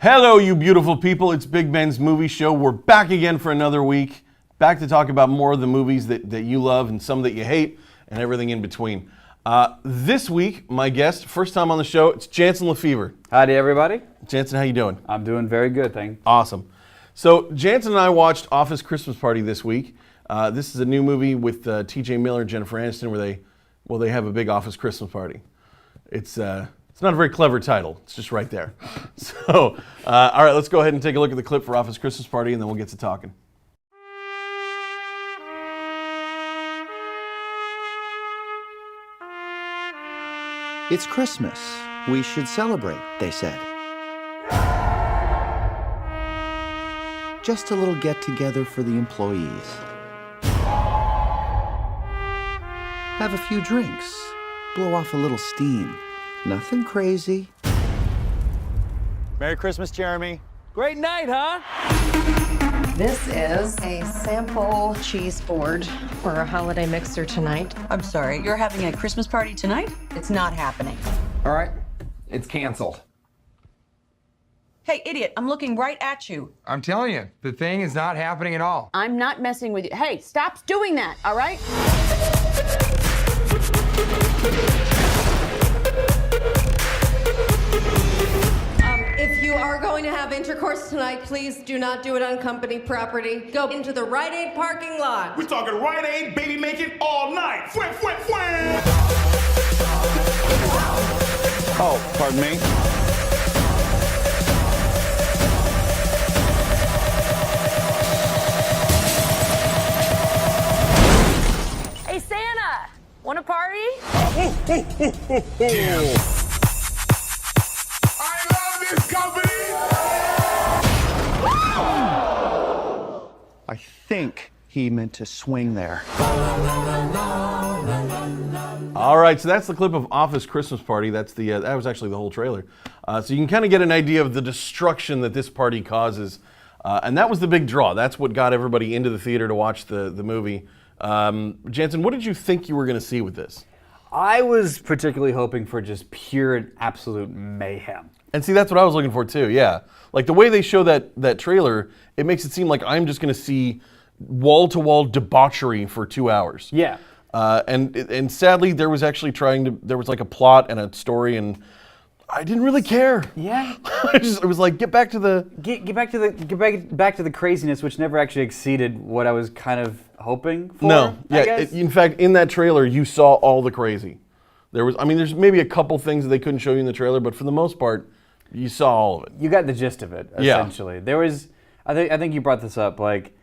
Hello, you beautiful people. It's Big Ben's Movie Show. We're back again for another week. Back to talk about more of the movies that you love and some that you hate and everything in between. This week, my guest, first time on the show, it's Jansen Lefevre. Howdy, everybody. Jansen, how you doing? I'm doing very good, thank you. Awesome. So Jansen and I watched Office Christmas Party this week. This is a new movie with T.J. Miller and Jennifer Aniston where they have a big office Christmas party. It's not a very clever title. It's just right there. So, all right, let's go ahead and take a look at the clip for Office Christmas Party, and then we'll get to talking. It's Christmas. We should celebrate, they said. Just a little get-together for the employees. Have a few drinks. Blow off a little steam. Nothing crazy. Merry Christmas, Jeremy. Great night, huh? This is a sample cheese board for a holiday mixer tonight. I'm sorry, you're having a Christmas party tonight? It's not happening. All right, it's canceled. Hey, idiot, I'm looking right at you. I'm telling you, the thing is not happening at all. I'm not messing with you. Hey, stop doing that, all right? If you are going to have intercourse tonight, please do not do it on company property. Go into the Rite Aid parking lot. We're talking Rite Aid, baby, make it all night. Fwah, fwah, fwah. Oh, pardon me? Hey, Santa, want a party? I love this company. I think he meant to swing there. All right, so that's the clip of Office Christmas Party. That's that was actually the whole trailer. So you can kind of get an idea of the destruction that this party causes. And that was the big draw. That's what got everybody into the theater to watch the movie. Jansen, what did you think you were going to see with this? I was particularly hoping for just pure and absolute mayhem. And see, that's what I was looking for too, yeah. Like the way they show that trailer, it makes it seem like I'm just going to see wall-to-wall debauchery for 2 hours. Yeah. And sadly, there was like a plot and a story, and I didn't really care. Yeah. It was like, get back to the craziness, which never actually exceeded what I was kind of hoping for. No, I yeah. guess. In fact, in that trailer, you saw all the crazy. There's maybe a couple things that they couldn't show you in the trailer, but for the most part, you saw all of it. You got the gist of it, essentially. Yeah. There was, I think you brought this up, like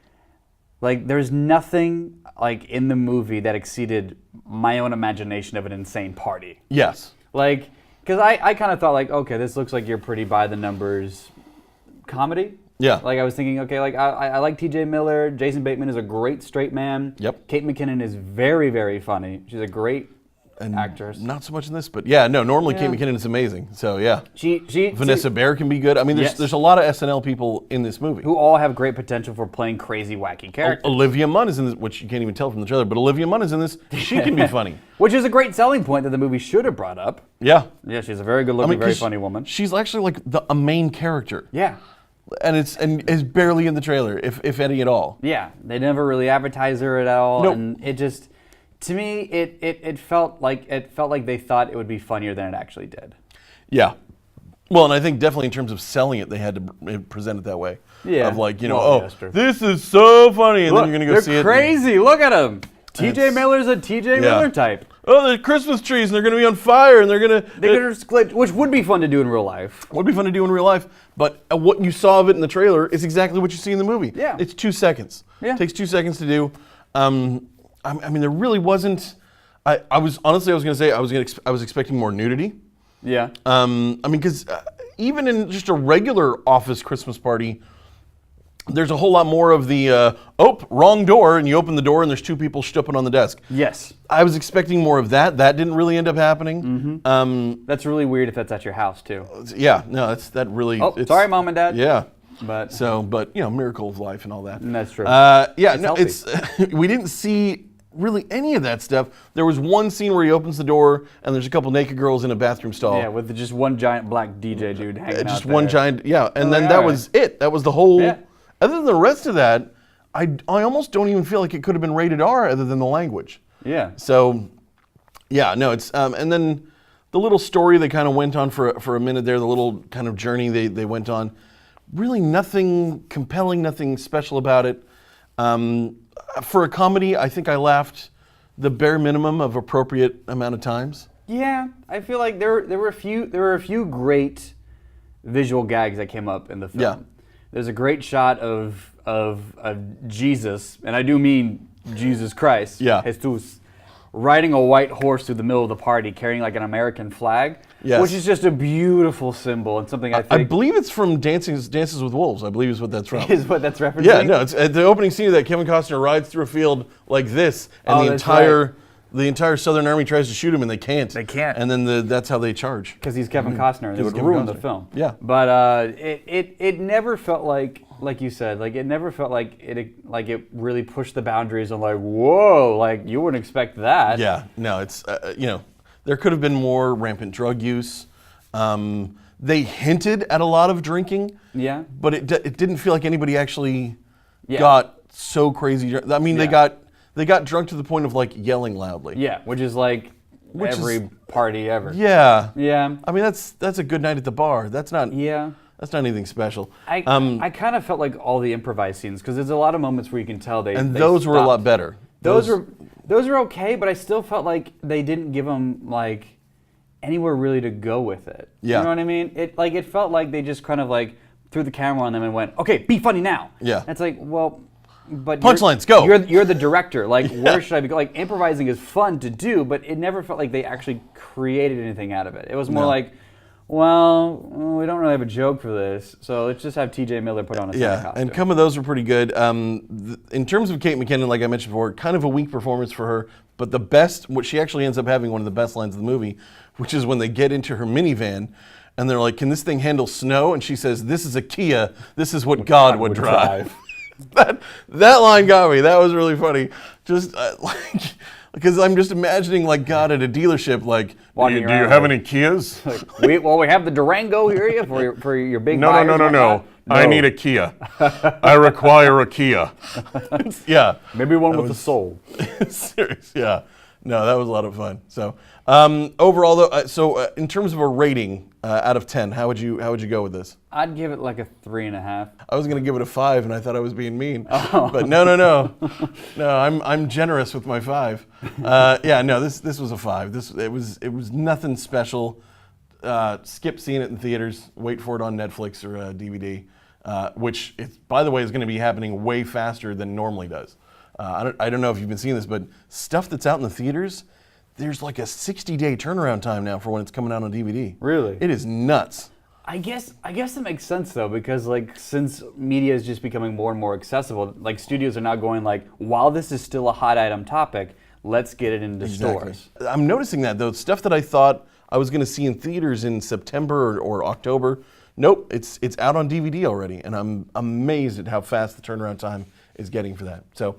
there's nothing like in the movie that exceeded my own imagination of an insane party. Yes. Like, because I kind of thought like, okay, this looks like your pretty by the numbers comedy. Yeah. Like I was thinking, okay, like I like T.J. Miller. Jason Bateman is a great straight man. Yep. Kate McKinnon is very, very funny. She's a great actress. Not so much in this, but yeah, no. Normally Kate McKinnon is amazing. So yeah. Vanessa Bayer can be good. I mean, there's a lot of SNL people in this movie who all have great potential for playing crazy, wacky characters. Olivia Munn is in this, which you can't even tell from the trailer, but Olivia Munn is in this. She can be funny. Which is a great selling point that the movie should have brought up. Yeah. Yeah, she's a very good-looking, very funny woman. She's actually like a main character. Yeah. And is barely in the trailer, if any at all. Yeah, they never really advertise her at all, Nope. and it just, to me, it felt like they thought it would be funnier than it actually did. Yeah, well, and I think definitely in terms of selling it, they had to present it that way. Yeah, of like yes, this is so funny, and Look, then you're gonna go see it. They're crazy. Look at them. T.J. Miller's a T.J. Miller type. Oh, the Christmas trees, and they're going to be on fire, and they're going to split, which would be fun to do in real life. Would be fun to do in real life, but what you saw of it in the trailer is exactly what you see in the movie. Yeah. It's 2 seconds. Yeah. It takes 2 seconds to do. I mean, there really wasn't. I was going to say I was expecting more nudity. Yeah. I mean, because even in just a regular office Christmas party, there's a whole lot more of the, wrong door, and you open the door and there's two people stupping on the desk. Yes. I was expecting more of that. That didn't really end up happening. Mm-hmm. That's really weird if that's at your house, too. Yeah, no, that really... Oh, sorry, Mom and Dad. Yeah. But miracle of life and all that. That's true. Yeah, it's no, we didn't see really any of that stuff. There was one scene where he opens the door and there's a couple naked girls in a bathroom stall. Yeah, with just one giant black DJ dude hanging out Just there. one giant, yeah. And then like, that all right. was it. That was the whole. Yeah. Other than the rest of that, I almost don't even feel like it could have been rated R other than the language. Yeah. So, yeah, no, it's and then the little story they kind of went on for a minute there, the little kind of journey they went on. Really nothing compelling, nothing special about it. For a comedy, I think I laughed the bare minimum of appropriate amount of times. Yeah, I feel like there were a few great visual gags that came up in the film. Yeah. There's a great shot of Jesus, and I do mean Jesus Christ, Yeah. Jesus, riding a white horse through the middle of the party, carrying like an American flag, Yes. which is just a beautiful symbol and something I I think believe it's from Dances with Wolves. I believe is what that's from. is what that's referencing. Yeah, no, it's at the opening scene that Kevin Costner rides through a field like this, and Oh, the that's entire Southern Army tries to shoot him, and they can't. They can't. And then that's how they charge. Because he's Kevin Costner, and it He's would Kevin ruin the Costner. film. Yeah. But it never felt like you said, like it never felt like it really pushed the boundaries on like, whoa, like you wouldn't expect that. Yeah, no, it's there could have been more rampant drug use. They hinted at a lot of drinking. Yeah. But it didn't feel like anybody actually Yeah. got so crazy. I mean, Yeah. they got drunk to the point of like yelling loudly. Yeah, which is like Which every is- party ever. Yeah. Yeah. I mean, that's a good night at the bar. That's not. Yeah. That's not anything special. I kind of felt like all the improvised scenes, because there's a lot of moments where you can tell they those were a lot better. Those were okay, but I still felt like they didn't give them like anywhere really to go with it. Yeah. You know what I mean? It felt like they just kind of like threw the camera on them and went, okay, be funny now. Yeah. And it's like, well, but Punchlines, go. You're the director. Like, where should I be? Like, improvising is fun to do, but it never felt like they actually created anything out of it. It was more like, well, we don't really have a joke for this, so let's just have T.J. Miller put on a Santa costume. and some of those were pretty good. In terms of Kate McKinnon, like I mentioned before, kind of a weak performance for her, but the best, what she actually ends up having one of the best lines of the movie, which is when they get into her minivan, and they're like, can this thing handle snow? And she says, this is a Kia, this is what God would drive. that line got me. That was really funny. Just like, because I'm just imagining like God at a dealership, like, do you have any Kias? we have the Durango here for your big No. buyers and whatnot. I need a Kia. I require a Kia. Yeah. Maybe one with a soul. Serious. Yeah. No, that was a lot of fun. So overall, though, in terms of a rating out of 10, how would you go with this? I'd give it like a 3.5. I was gonna give it a 5, and I thought I was being mean. But no. I'm generous with my 5. Yeah, no, this was a 5. It was nothing special. Skip seeing it in theaters. Wait for it on Netflix or DVD, which by the way is going to be happening way faster than normally does. I don't know if you've been seeing this, but stuff that's out in the theaters, there's like a 60-day turnaround time now for when it's coming out on DVD. Really? It is nuts. I guess that makes sense though, because like since media is just becoming more and more accessible, like studios are now going like, while this is still a hot item topic, let's get it into stores. I'm noticing that though. Stuff that I thought I was going to see in theaters in September or October, nope, it's out on DVD already, and I'm amazed at how fast the turnaround time is getting for that. So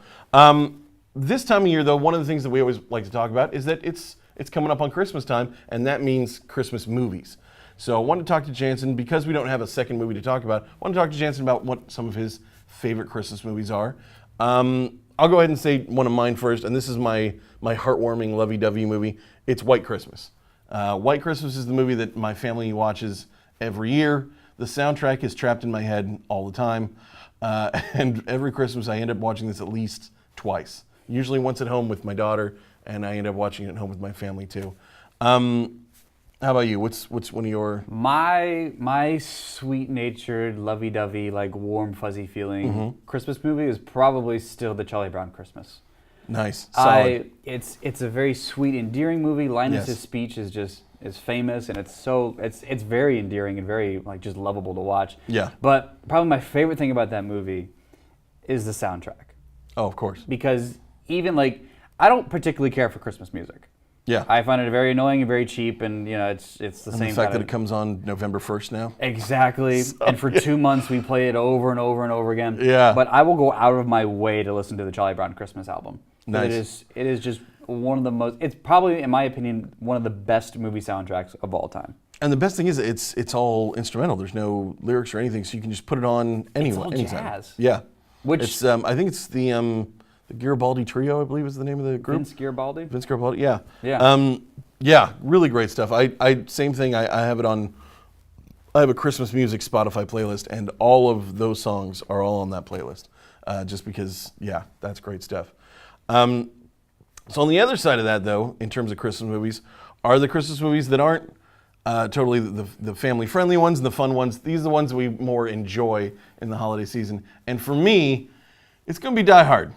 this time of year, though, one of the things that we always like to talk about is that it's coming up on Christmas time, and that means Christmas movies. So I wanted to talk to Jansen, because we don't have a second movie to talk about, I want to talk to Jansen about what some of his favorite Christmas movies are. I'll go ahead and say one of mine first, and this is my heartwarming, lovey-dovey movie. It's White Christmas. White Christmas is the movie that my family watches every year. The soundtrack is trapped in my head all the time. And every Christmas I end up watching this at least twice. Usually once at home with my daughter, and I end up watching it at home with my family too. How about you? What's one of your... My sweet-natured, lovey-dovey, like warm, fuzzy feeling Christmas movie is probably still the Charlie Brown Christmas. Nice. Solid. It's a very sweet, endearing movie. Linus's Yes. speech is famous, and it's very endearing and very like just lovable to watch. Yeah. But probably my favorite thing about that movie is the soundtrack, Oh, of course. because even like I don't particularly care for Christmas music. Yeah. I find it very annoying and very cheap, and you know it's the And same. the fact kind that of, it comes on November 1st now. Exactly. And for 2 months we play it over and over and over again. Yeah. But I will go out of my way to listen to the Charlie Brown Christmas album. Nice. It is just one of the most. It's probably, in my opinion, one of the best movie soundtracks of all time. And the best thing is it's all instrumental. There's no lyrics or anything, so you can just put it on anytime. Jazz. Yeah. Which it's I think it's the Garibaldi Trio, I believe is the name of the group. Vince Garibaldi. Vince Garibaldi. Yeah. Yeah. Yeah. Really great stuff. I same thing. I have it on. I have a Christmas music Spotify playlist, and all of those songs are all on that playlist. Just because, yeah, that's great stuff. So on the other side of that, though, in terms of Christmas movies, are the Christmas movies that aren't totally the family-friendly ones and the fun ones. These are the ones that we more enjoy in the holiday season. And for me, it's going to be Die Hard.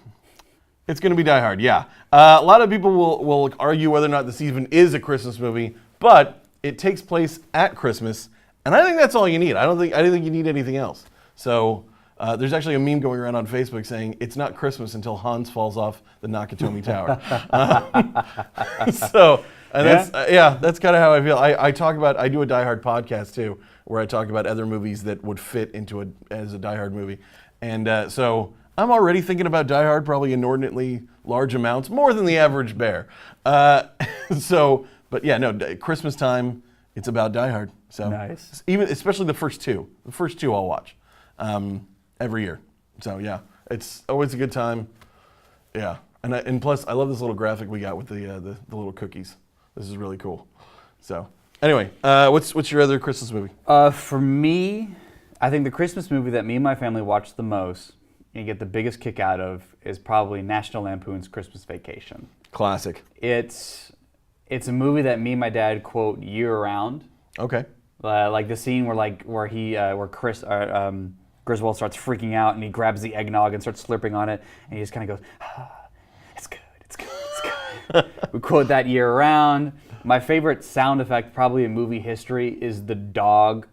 It's going to be Die Hard, yeah. A lot of people will argue whether or not this even is a Christmas movie, but it takes place at Christmas, and I think that's all you need. I don't think you need anything else. So there's actually a meme going around on Facebook saying it's not Christmas until Hans falls off the Nakatomi Tower. That's kind of how I feel. I do a Die Hard podcast too, where I talk about other movies that would fit into as a Die Hard movie, and so I'm already thinking about Die Hard probably inordinately large amounts, more than the average bear. But yeah, no, Christmas time, it's about Die Hard. So nice. Especially the first two. The first two I'll watch every year. So yeah, it's always a good time. Yeah, and plus I love this little graphic we got with the little cookies. This is really cool. So anyway, what's your other Christmas movie? For me, I think the Christmas movie that me and my family watch the most and get the biggest kick out of is probably National Lampoon's Christmas Vacation. Classic. It's a movie that me and my dad quote year round. Okay. Like the scene where Griswold starts freaking out and he grabs the eggnog and starts slurping on it and he just kind of goes, it's good, it's good, it's good. We quote that year round. My favorite sound effect probably in movie history is the dog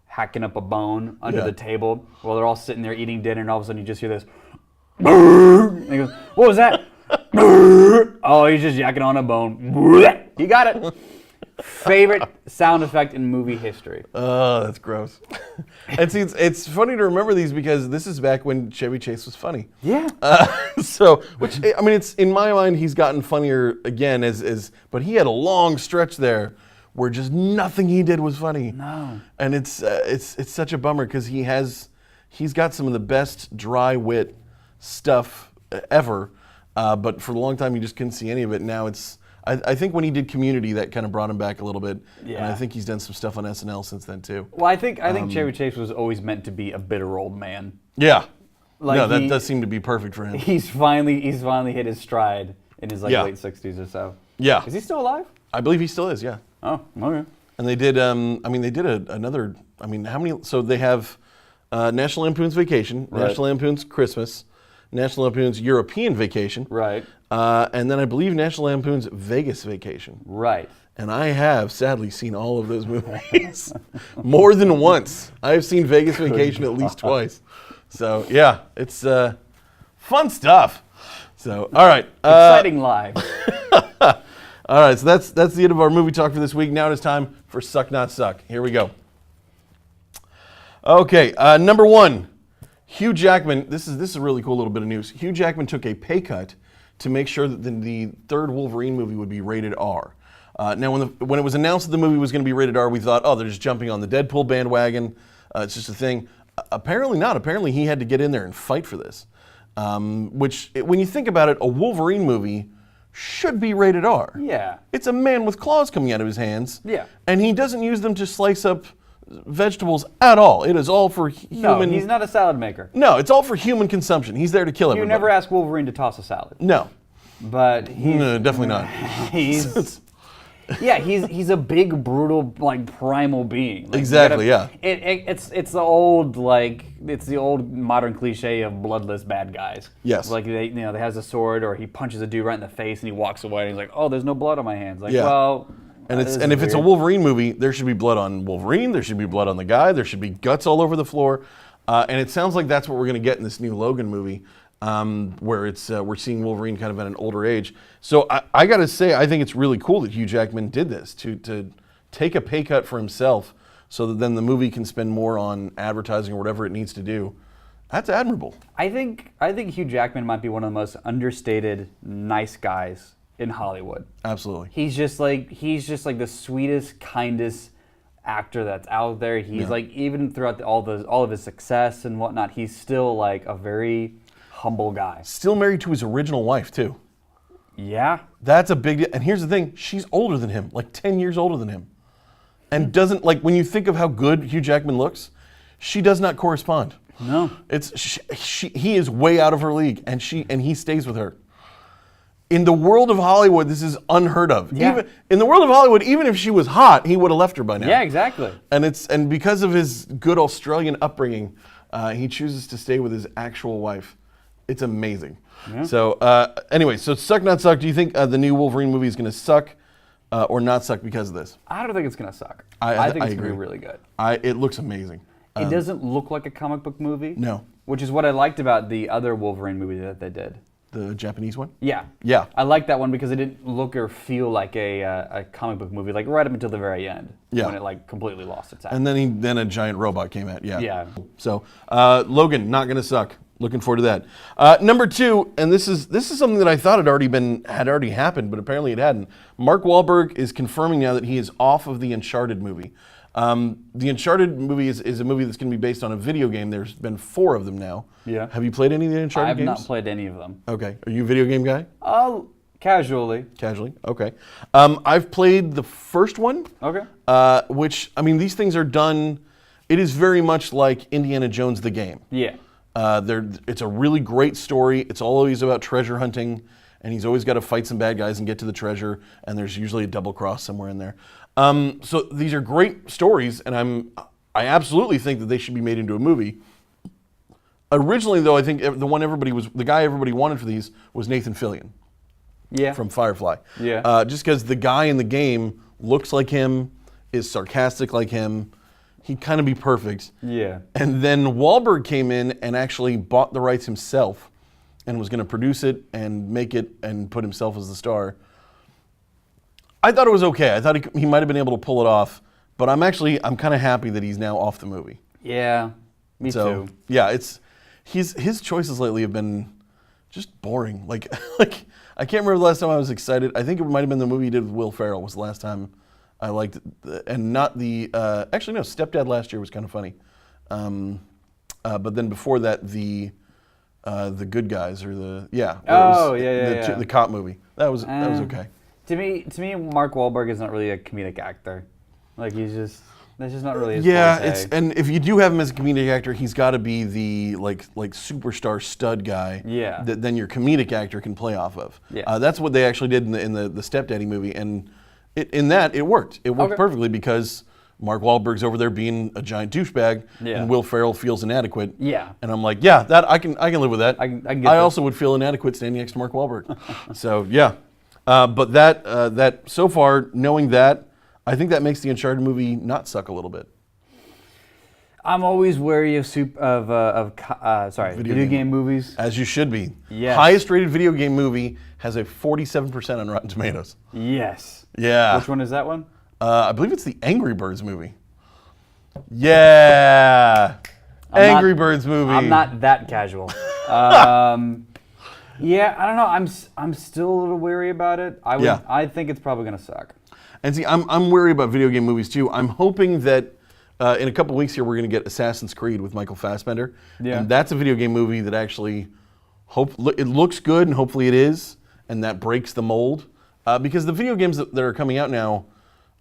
hacking up a bone under the table while they're all sitting there eating dinner, and all of a sudden you just hear this. And he goes, "What was that?" Oh, he's just yakking on a bone. You got it. Favorite sound effect in movie history. Oh, that's gross. And see, it's funny to remember these because this is back when Chevy Chase was funny. Yeah. Which I mean, it's in my mind he's gotten funnier again but he had a long stretch there where just nothing he did was funny. No. And it's such a bummer because he's got some of the best dry wit stuff ever, but for a long time you just couldn't see any of it. Now I think when he did Community, that kind of brought him back a little bit. Yeah. And I think he's done some stuff on SNL since then too. Well, I think Chevy Chase was always meant to be a bitter old man. Yeah. That does seem to be perfect for him. He's finally hit his stride in his late 60s or so. Yeah. Is he still alive? I believe he still is, yeah. Oh, okay. And they did, another, how many, so they have National Lampoon's Vacation, Right. National Lampoon's Christmas, National Lampoon's European Vacation. Right. And then I believe National Lampoon's Vegas Vacation. Right. And I have sadly seen all of those movies more than once. I have seen Vegas Vacation at least twice. So yeah, it's fun stuff. So all right, Exciting live. all right. So that's the end of our movie talk for this week. Now it is time for Suck Not Suck. Here we go. Okay, number one, Hugh Jackman. This is a really cool little bit of news. Hugh Jackman took a pay cut to make sure that the third Wolverine movie would be rated R. Now, when it was announced that the movie was going to be rated R, we thought, oh, they're just jumping on the Deadpool bandwagon. It's just a thing. Apparently not. Apparently he had to get in there and fight for this. When you think about it, a Wolverine movie should be rated R. Yeah. It's a man with claws coming out of his hands. Yeah. And he doesn't use them to slice up vegetables at all. It is all for human... No, he's not a salad maker. No, it's all for human consumption. He's there to kill everybody. You never ask Wolverine to toss a salad. No. But he's... No, definitely not. He's a big, brutal, primal being. Exactly, yeah. It's the old modern cliche of bloodless bad guys. Yes. They has a sword, or he punches a dude right in the face and he walks away and he's like, oh, there's no blood on my hands. Yeah. Well, and if it's a Wolverine movie, there should be blood on Wolverine, there should be blood on the guy, there should be guts all over the floor. And it sounds like that's what we're going to get in this new Logan movie. Where we're seeing Wolverine kind of at an older age. So I got to say, I think it's really cool that Hugh Jackman did this, to take a pay cut for himself so that then the movie can spend more on advertising or whatever it needs to do. That's admirable. I think Hugh Jackman might be one of the most understated nice guys in Hollywood. Absolutely. He's just like the sweetest, kindest actor that's out there. He's like, even throughout all of his success and whatnot, he's still like a very humble guy. Still married to his original wife too. Yeah. That's a big deal. And here's the thing, she's older than him, like 10 years older than him. And doesn't, like, when you think of how good Hugh Jackman looks, she does not correspond. No. He is way out of her league, and he stays with her. In the world of Hollywood, this is unheard of. Yeah. Even in the world of Hollywood, even if she was hot, he would have left her by now. Yeah, exactly. And because of his good Australian upbringing, he chooses to stay with his actual wife. It's amazing. Yeah. So anyway, so suck not suck. Do you think the new Wolverine movie is going to suck or not suck because of this? I don't think it's gonna suck. I think it's agree. gonna be really good. It looks amazing. It doesn't look like a comic book movie. No. Which is what I liked about the other Wolverine movie that they did. The Japanese one? Yeah. Yeah. I like that one because it didn't look or feel like a comic book movie, like right up until the very end. Yeah. When it like completely lost its act. And then a giant robot came out. Yeah. Yeah. So Logan, not gonna suck. Looking forward to that. Number 2, and this is something that I thought had already happened, but apparently it hadn't. Mark Wahlberg is confirming now that he is off of the Uncharted movie. The Uncharted movie is a movie that's going to be based on a video game. There's been 4 of them now. Yeah. Have you played any of the Uncharted games? I have not played any of them. Okay. Are you a video game guy? Casually. Casually. Okay. I've played the first one. Okay. Which, I mean, these things are done. It is very much like Indiana Jones the game. Yeah. It's a really great story. It's always about treasure hunting, and he's always got to fight some bad guys and get to the treasure, and there's usually a double cross somewhere in there. So these are great stories, and I absolutely think that they should be made into a movie. Originally, though, I think the guy everybody wanted for these was Nathan Fillion. Yeah. From Firefly. Yeah. Just because the guy in the game looks like him, is sarcastic like him. He'd kind of be perfect. Yeah. And then Wahlberg came in and actually bought the rights himself and was going to produce it and make it and put himself as the star. I thought it was okay. I thought he might have been able to pull it off, but I'm kind of happy that he's now off the movie. Yeah. Me too. Yeah, his choices lately have been just boring. Like I can't remember the last time I was excited. I think it might have been the movie he did with Will Ferrell was the last time I liked it, and not the actually no, Stepdad last year was kind of funny, but then before that the Good Guys or the cop movie that was okay. To me, Mark Wahlberg is not really a comedic actor. Like that's just not really his forte. And if you do have him as a comedic actor, he's got to be the like superstar stud guy. Yeah. That then your comedic actor can play off of. Yeah. That's what they actually did in the Stepdaddy movie, and it worked. It worked perfectly because Mark Wahlberg's over there being a giant douchebag, and Will Ferrell feels inadequate. Yeah. And I'm like, yeah, that I can live with that. I can get I that. also would feel inadequate standing next to Mark Wahlberg. So yeah, but that so far knowing that, I think that makes the Uncharted movie not suck a little bit. I'm always wary of video game movies. As you should be. Yes. Highest rated video game movie has a 47% on Rotten Tomatoes. Yes. Yeah. Which one is that one? I believe it's the Angry Birds movie. Yeah. Angry Birds movie. I'm not that casual. Yeah, I don't know. I'm still a little wary about it. I think it's probably gonna suck. And see, I'm wary about video game movies too. I'm hoping that in a couple weeks here we're going to get Assassin's Creed with Michael Fassbender. Yeah. And that's a video game movie that actually it looks good, and hopefully it is, and that breaks the mold. Because the video games that are coming out now,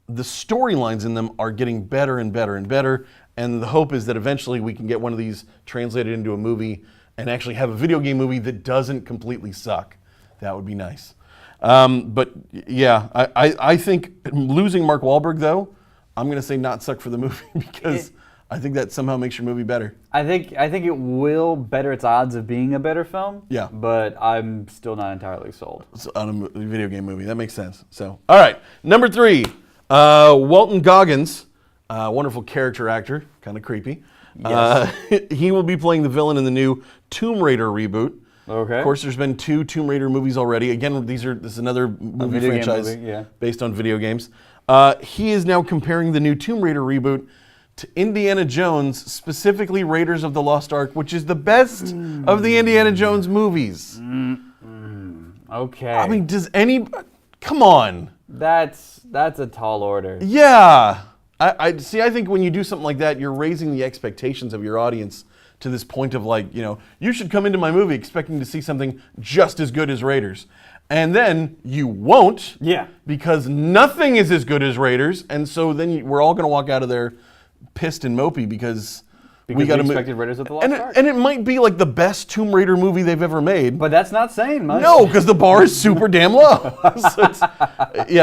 the storylines in them are getting better and better and better. And the hope is that eventually we can get one of these translated into a movie and actually have a video game movie that doesn't completely suck. That would be nice. But yeah, I think losing Mark Wahlberg though, I'm going to say not suck for the movie because I think that somehow makes your movie better. I think it will better its odds of being a better film. Yeah. But I'm still not entirely sold. So on a video game movie, that makes sense. So, all right, number 3, Walton Goggins, wonderful character actor, kind of creepy. Yes. He will be playing the villain in the new Tomb Raider reboot. Okay. Of course, there's been 2 Tomb Raider movies already. Again, this is another movie franchise movie, based on video games. He is now comparing the new Tomb Raider reboot to Indiana Jones, specifically Raiders of the Lost Ark, which is the best of the Indiana Jones movies. Okay. I mean, does any... Come on. That's a tall order. Yeah. I see, I think when you do something like that, you're raising the expectations of your audience to this point of like, you should come into my movie expecting to see something just as good as Raiders. And then you won't. Yeah. Because nothing is as good as Raiders. And so then we're all going to walk out of there pissed and mopey because we got to expected Raiders of the Lost Ark. And it might be like the best Tomb Raider movie they've ever made. But that's not saying much. No, because the bar is super damn low. I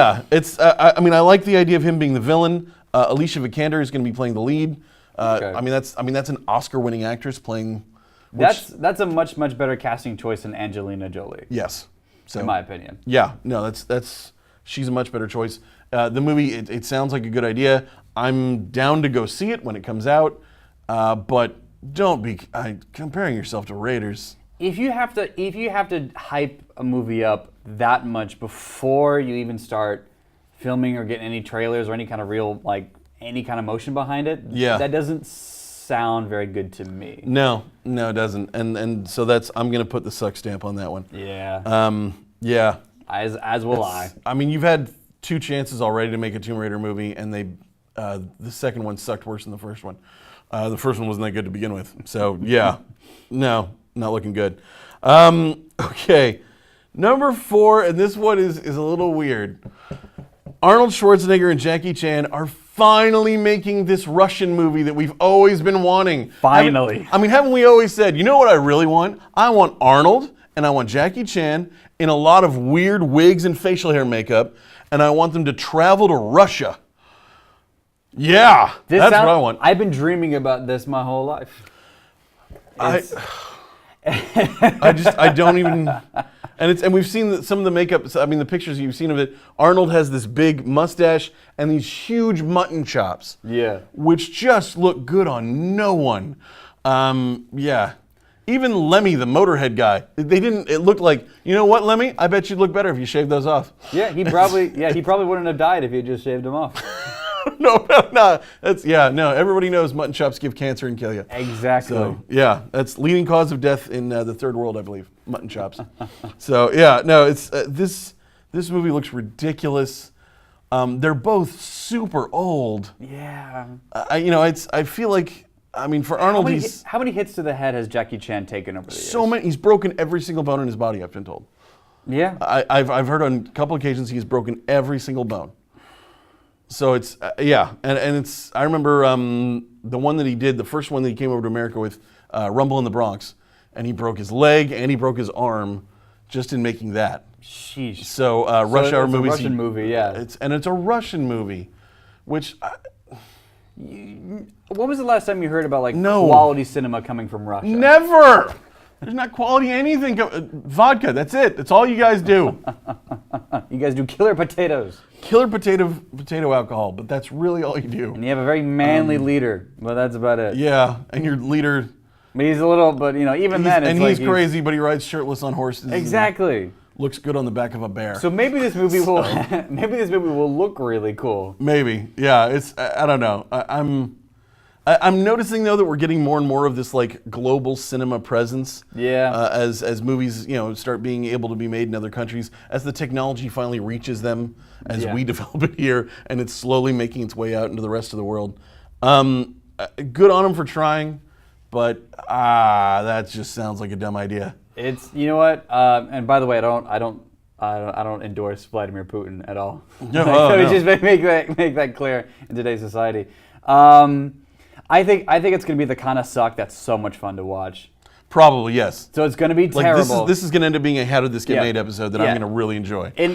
mean, I like the idea of him being the villain. Alicia Vikander is going to be playing the lead. Okay. I mean, that's an Oscar-winning actress playing. That's a much better casting choice than Angelina Jolie. Yes, so, in my opinion. Yeah, no, that's she's a much better choice. The movie, it sounds like a good idea. I'm down to go see it when it comes out, but don't be comparing yourself to Raiders. If you have to hype a movie up that much before you even start filming or getting any trailers or any kind of real any kind of motion behind it, that doesn't sound very good to me. No, it doesn't. And so I'm gonna put the suck stamp on that one. Yeah. Yeah. As will I. I mean, you've had 2 chances already to make a Tomb Raider movie, and the second one sucked worse than the first one. The first one wasn't that good to begin with. So yeah, no, not looking good. Okay, number 4, and this one is a little weird. Arnold Schwarzenegger and Jackie Chan are finally making this Russian movie that we've always been wanting. Finally. Haven't we always said, you know what I really want? I want Arnold and I want Jackie Chan in a lot of weird wigs and facial hair makeup, and I want them to travel to Russia. Yeah, that's what I want. I've been dreaming about this my whole life. I don't even... And we've seen some of the makeup, I mean, the pictures you've seen of it. Arnold has this big mustache and these huge mutton chops. Yeah. Which just look good on no one. Yeah. Even Lemmy, the Motorhead guy, it looked like, you know what, Lemmy? I bet you'd look better if you shaved those off. Yeah, he probably wouldn't have died if he had just shaved them off. No. Everybody knows mutton chops give cancer and kill you. Exactly. So, yeah, that's leading cause of death in the third world, I believe. Mutton chops. So, yeah, no, it's this movie looks ridiculous. They're both super old. Yeah. I feel like, I mean, for Arnold, how many hits to the head has Jackie Chan taken over the years? So many. He's broken every single bone in his body, I've been told. Yeah. I've heard on a couple occasions he's broken every single bone. So it's, and it's, I remember the one that he did, the first one that he came over to America with, Rumble in the Bronx, and he broke his leg and he broke his arm just in making that. Sheesh. So Rush Hour movies. It's a Russian movie, yeah. It's a Russian movie, which... when was the last time you heard about quality cinema coming from Russia? Never! There's not quality anything. Vodka, that's it. That's all you guys do. You guys do killer potatoes. Killer potato alcohol, but that's really all you do. And you have a very manly leader, but that's about it. Yeah, and your leader... But he's a little, even then, it's he's crazy, but he rides shirtless on horses. Exactly. Looks good on the back of a bear. So maybe this movie will look really cool. Maybe, yeah. I don't know. I'm noticing though that we're getting more and more of this global cinema presence. Yeah. As movies start being able to be made in other countries, as the technology finally reaches them, as we develop it here, and it's slowly making its way out into the rest of the world. Good on them for trying, but that just sounds like a dumb idea. It's what, and by the way, I don't endorse Vladimir Putin at all. No, just make that clear in today's society. I think it's going to be the kind of suck that's so much fun to watch. Probably, yes. So it's going to be terrible. This is going to end up being a How Did This Get Made episode that I'm going to really enjoy. In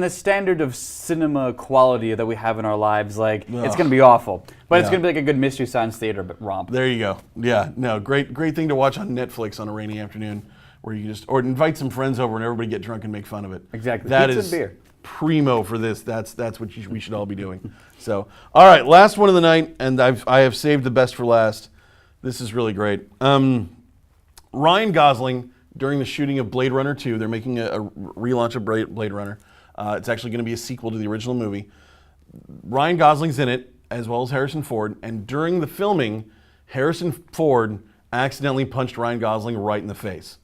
the standard of cinema quality that we have in our lives, it's going to be awful. But it's going to be like a good Mystery Science Theater romp. There you go. Yeah, no, great thing to watch on Netflix on a rainy afternoon, where you or invite some friends over and everybody get drunk and make fun of it. Exactly. That Pizza is and beer. Primo for this. That's what we should all be doing. So, all right, last one of the night, and I have saved the best for last. This is really great. Ryan Gosling, during the shooting of Blade Runner 2, they're making a relaunch of Blade Runner. It's actually going to be a sequel to the original movie. Ryan Gosling's in it, as well as Harrison Ford, and during the filming, Harrison Ford accidentally punched Ryan Gosling right in the face.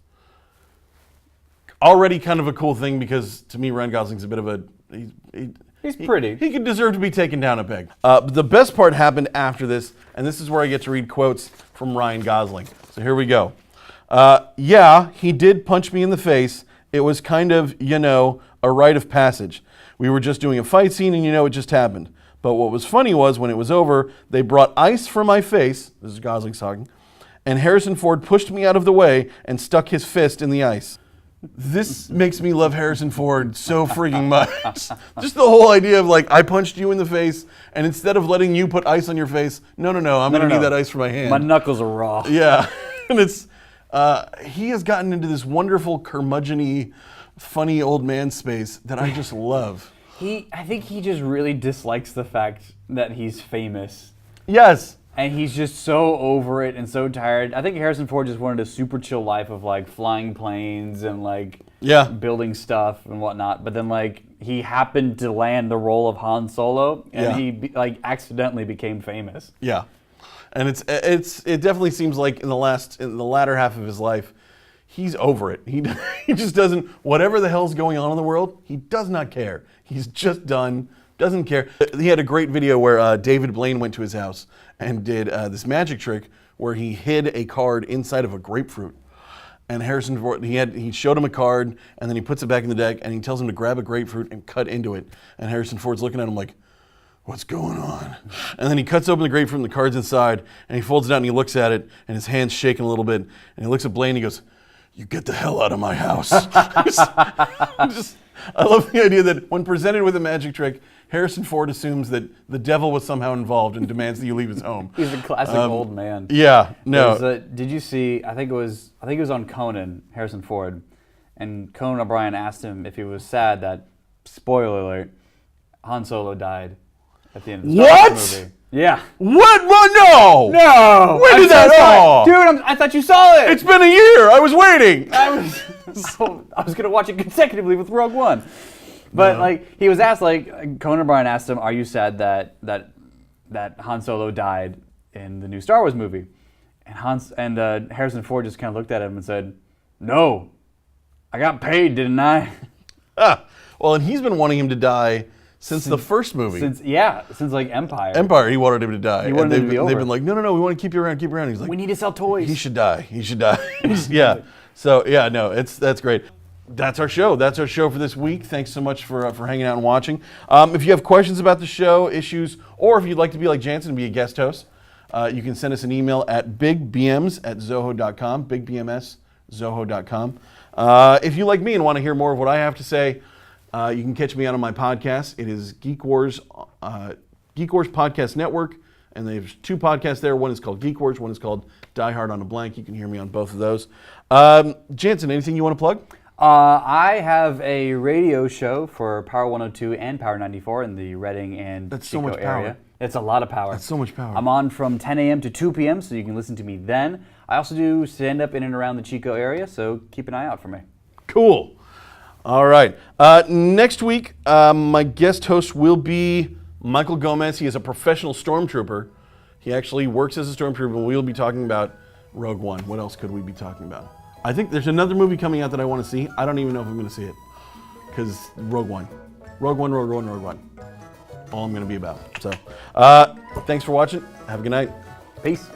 Already kind of a cool thing, because to me, Ryan Gosling's a bit of a... He's pretty. He could deserve to be taken down a peg. But the best part happened after this, and this is where I get to read quotes from Ryan Gosling. So here we go. Yeah, he did punch me in the face. It was kind of, a rite of passage. We were just doing a fight scene, and it just happened. But what was funny was, when it was over, they brought ice for my face, this is Gosling talking, and Harrison Ford pushed me out of the way and stuck his fist in the ice. This makes me love Harrison Ford so freaking much. Just the whole idea of I punched you in the face, and instead of letting you put ice on your face, no, I'm going to need that ice for my hand. My knuckles are raw. Yeah, and it's, he has gotten into this wonderful curmudgeon-y, funny old man space that I just love. I think he just really dislikes the fact that he's famous. Yes. And he's just so over it and so tired. I think Harrison Ford just wanted a super chill life of flying planes and building stuff and whatnot. But then he happened to land the role of Han Solo, and he accidentally became famous. Yeah, and it definitely seems like in the latter half of his life, he's over it. He just doesn't, whatever the hell's going on in the world, he does not care. He's just done. Doesn't care. He had a great video where David Blaine went to his house and did this magic trick where he hid a card inside of a grapefruit. And Harrison Ford, he showed him a card, and then he puts it back in the deck, and he tells him to grab a grapefruit and cut into it. And Harrison Ford's looking at him like, what's going on? And then he cuts open the grapefruit, and the card's inside, and he folds it out, and he looks at it, and his hand's shaking a little bit. And he looks at Blaine, and he goes, you get the hell out of my house. I love the idea that when presented with a magic trick, Harrison Ford assumes that the devil was somehow involved and demands that you leave his home. He's a classic old man. Yeah, no. Did you see? I think it was on Conan, Harrison Ford, and Conan O'Brien asked him if he was sad that, spoiler alert, Han Solo died at the end of the Star Wars movie. Yeah. What? No! No! When did that? Oh, dude, I thought you saw it. It's been a year. I was waiting. I was gonna watch it consecutively with Rogue One. But he was asked, Conan O'Brien asked him, "Are you sad that Han Solo died in the new Star Wars movie?" And Harrison Ford just kind of looked at him and said, "No, I got paid, didn't I?" Well, and he's been wanting him to die since the first movie. Since Empire. Empire, he wanted him to die. He wanted him to be over. They've been like, no, we want to keep you around. He's like, we need to sell toys. He should die. Yeah. So yeah, no, that's great. That's our show. That's our show for this week. Thanks so much for hanging out and watching. If you have questions about the show, issues, or if you'd like to be like Jansen and be a guest host, you can send us an email at bigbms@zoho.com, bigbms@zoho.com. If you like me and want to hear more of what I have to say, you can catch me out on my podcast. It is Geek Wars Podcast Network, and there's 2 podcasts there. One is called Geek Wars, one is called Die Hard on a Blank. You can hear me on both of those. Jansen, anything you want to plug? I have a radio show for Power 102 and Power 94 in the Reading and That's Chico so much power. area. It's a lot of power. That's so much power. I'm on from 10 a.m. to 2 p.m., so you can listen to me then. I also do stand-up in and around the Chico area, so keep an eye out for me. Cool. All right. Next week, my guest host will be Michael Gomez. He is a professional stormtrooper. He actually works as a stormtrooper, and we'll be talking about Rogue One. What else could we be talking about? I think there's another movie coming out that I want to see. I don't even know if I'm going to see it, because Rogue One. All I'm going to be about. So, thanks for watching. Have a good night. Peace.